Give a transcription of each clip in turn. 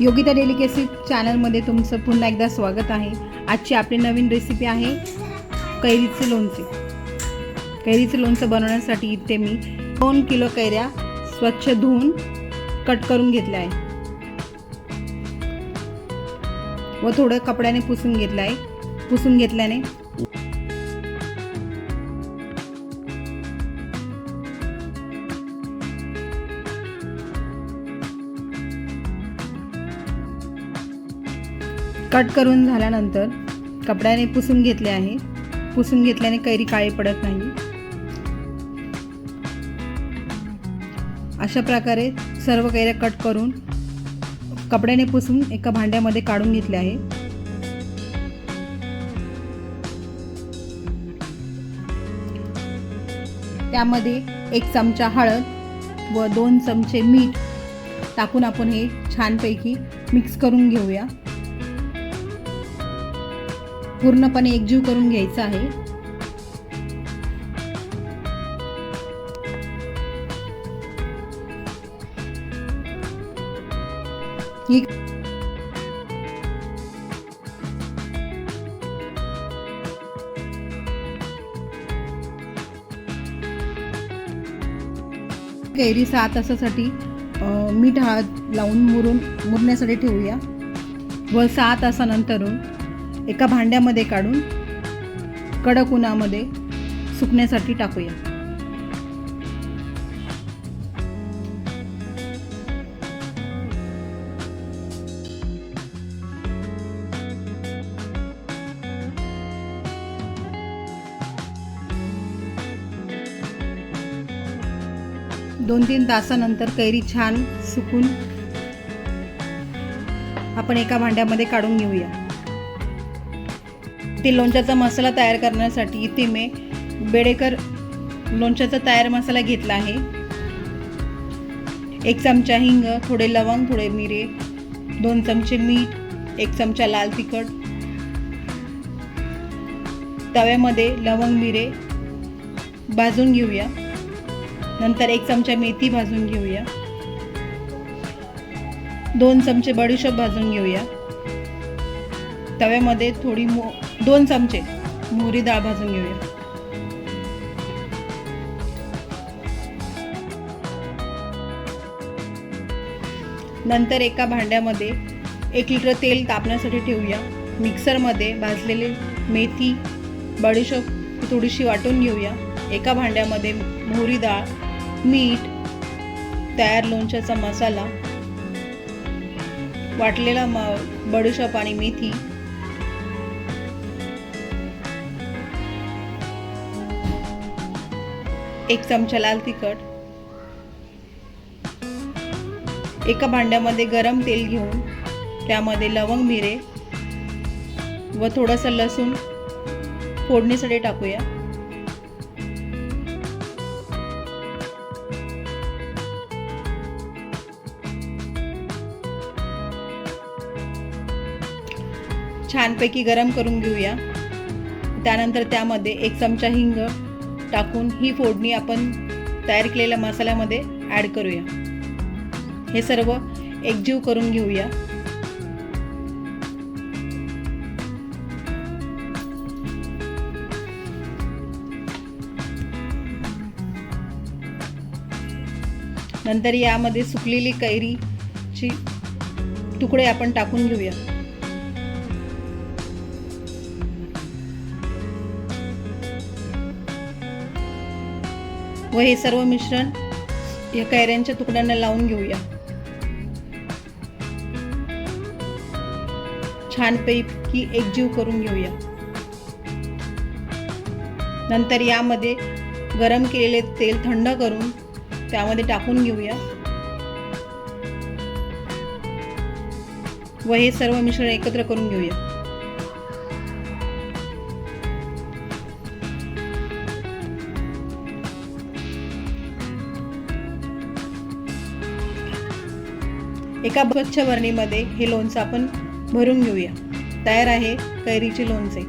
Yogita delicacy चॅनलमध्ये तुमचं पुन्हा एकदा स्वागत आहे। आजची आपली नवीन रेसिपी आहे कैरीचे लोणचे। कैरीचे लोणचे बनवण्यासाठी इथे मी 2 किलो कैऱ्या स्वच्छ धुवून कट करून घेतल्या आहे व थोडं कपड्याने पुसून घेतलं आहे। पुसून घेतल्याने कट करून झाल्यानंतर कपड्याने पुसून घेतले आहे। पुसून घेतल्याने कैरी काळी पडत नाही। अशा प्रकारे सर्व कैऱ्या कट करून कपड्याने पुसून एका भांड्यामध्ये काढून घेतले आहे। त्यामध्ये 1 चमचा हळद व 2 चमचे मीठ टाकून आपण हे छानपैकी मिक्स करून घेऊया। पूर्णपणे एकजीव करून घ्यायचा आहे। ही कैरी 6 तासासाठी मीठ हळद लावून मुरण्यासाठी ठेवूया व 6 तासानंतरून एका भांड्यामध्ये काढून कडक उन्हामध्ये सुकण्यासाठी टाकूया। दोन 3 तासानंतर कैरी छान सुकून आपण एका भांड्यामध्ये काढून घेऊया। ते लोणच्याचा मसाला तयार करण्यासाठी इथे मी बेडेकर लोणच्याचा तयार मसाला घेतला आहे। 1 चमचा हिंग, थोडे लवंग, थोडे मिरे, 2 चमचे मीठ, 1 चमचा लाल तिखट। तव्यामध्ये लवंग मिरे भाजून घेऊया। नंतर 1 चमचा मेथी भाजून घेऊया। 2 चमचे बडीशेप भाजून घेऊया। तव्यामध्ये थोडी 2 चमचे मोहरी डाळ भाजून घेऊया। नंतर एका भांड्यामध्ये 1 लिटर तेल तापण्यासाठी ठेवूया। मिक्सरमध्ये भाजलेली मेथी, बडीशेप थोडीशी वाटून घेऊया। एका भांड्यामध्ये मोहरी डाळ, मीठ, तयार लोणच्याचा मसाला, वाटलेला बडीशेप आणि मेथी, एक चमचा लाल तिखट, एका भांड्यामध्ये गरम तेल घेऊन त्यामध्ये लवंग मिरे व थोडासा लसूण फोडणीसाठी टाकूया। छानपैकी गरम करून घेऊया। त्यानंतर त्यामध्ये 1 चमचा हिंग टाकून ही फोडणी आपण तयार केलेल्या मसाल्यामध्ये ॲड करूया। हे सर्व एकजीव करून घेऊया। नंतर यामध्ये सुकलेली कैरीची तुकडे आपण टाकून घेऊया व हे सर्व मिश्रण या कैऱ्यांच्या तुकड्यांना लावून घेऊया। छानपैकी एकजीव करून घेऊया। नंतर यामध्ये गरम केलेले तेल थंड करून त्यामध्ये टाकून घेऊया व हे सर्व मिश्रण एकत्र करून घेऊया। एका स्वच्छ बरणीमध्ये हे लोणचं आपण भरून घेऊया। तयार आहे कैरीचे लोणचे।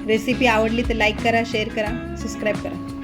रेसिपी आवडली तर लाईक करा, शेअर करा, सबस्क्राईब करा।